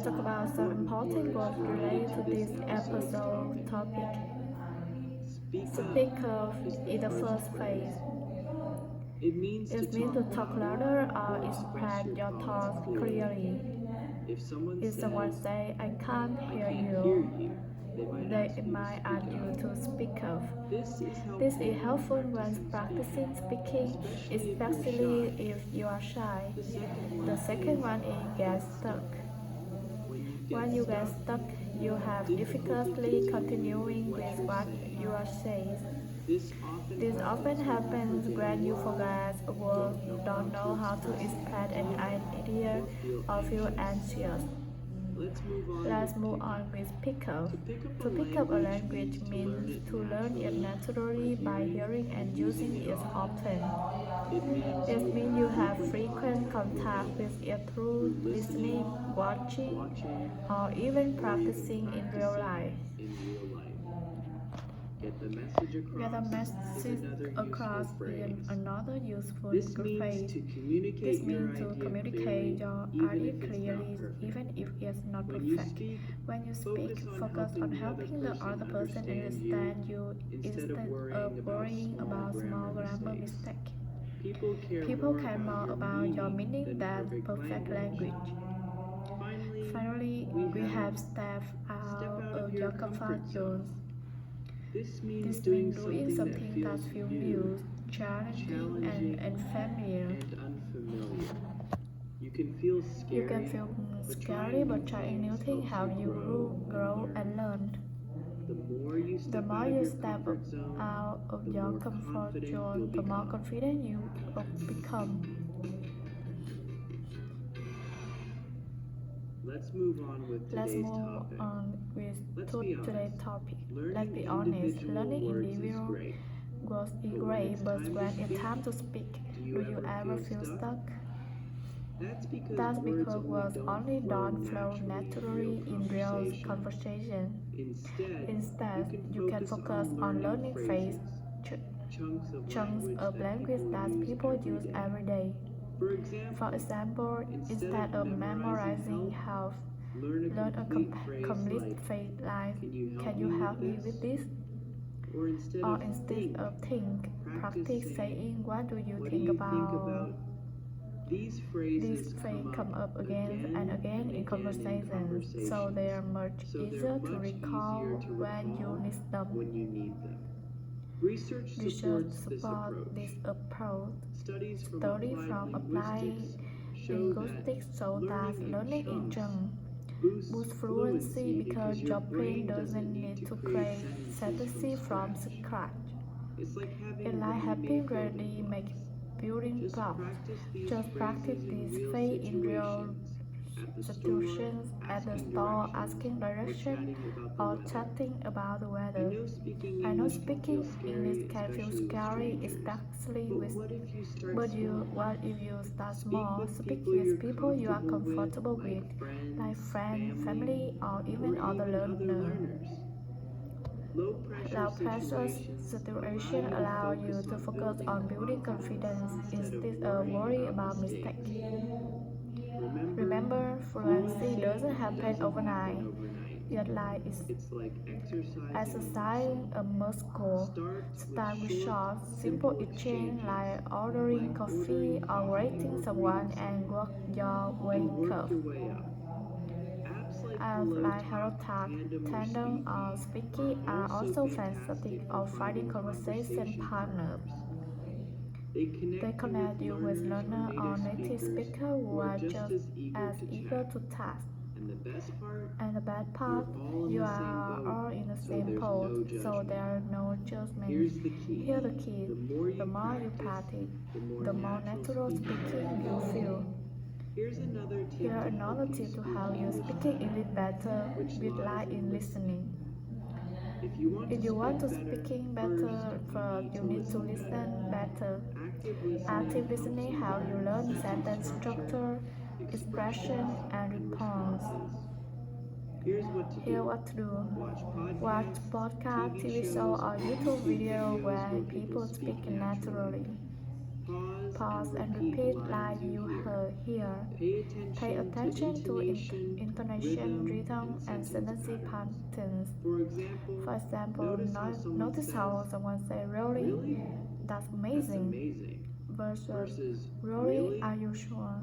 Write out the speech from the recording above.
talk about some important words related to this episode topic. Speak of in the first phase. It means to talk louder or express your thoughts clearly. If someone says, I can't hear you, they might ask you to speak up. This is helpful when practicing speaking, especially if you are shy. The second one is get stuck. When you get stuck, you have difficulty continuing with what you are saying. This often happens when you forget a word, don't know how to express an idea, or feel anxious. Let's move on with pick up. To pick up a language means to learn it naturally by hearing and using it often. It means you have frequent contact with it through listening, watching, or even practicing in real life. Get the message across in another useful phrase. This means to communicate your idea clearly even if it's not perfect. When you speak, focus on helping the other person understand you instead of worrying about small grammar mistakes. People care more about your meaning than perfect language. Finally, we have stepped out of your comfort zones. This means doing something that feels new, challenging, and unfamiliar. You can feel scary, but trying new things helps you grow and learn. The more you step out of your comfort zone, the more confident you become. Let's move on with today's topic. Let's be honest, learning individual words is great, but when it's time to speak, do you ever feel stuck? That's because words only don't flow naturally in real conversation. Instead, you can focus on learning phrases, chunks of language that people use every day. For example, instead of memorizing half, learn a complete phrase like, can you help me with this? Or instead of think, practice saying, what do you think about? These phrases come up again and again in conversations, so they are much easier to recall when you need them. Research supports this approach. Studies from applied linguistics show that learning in German boosts fluency because your brain doesn't need to create sentences from scratch. It's like having ready-made building blocks. Just practice this phrase in real situations at the store, asking direction, or chatting about the weather. I know speaking English can feel scary, especially with. What if you start small? Speak with people you are comfortable with, like friends, family, or even other learners. Low pressure situation allow you to focus on building confidence instead of worry about mistakes. Remember, fluency doesn't happen overnight. Yet life is exercising a muscle. Start with short, simple exchange like ordering coffee or greeting someone and work your way up. Apps like HelloTalk, Tandem, or Speaky are also fantastic of finding conversation partners. They connect you with learners or native speakers who are just as eager to task. And the bad part, you are all in the same boat, so there are no judgment. Here's the key. The more you practice, the more natural speaking you feel. Here another tip to help you speaking English better with light in listening. If you want to speaking better, first you need to listen better. Active listening helps you learn sentence structure, expression, and response. Here what to do. Watch podcast, TV show, or YouTube video where people speak naturally. pause and repeat like you hear. Pay attention to intonation, rhythm, and sentence patterns. For example, notice how someone says "Really? That's amazing" versus "Really? Are you sure?"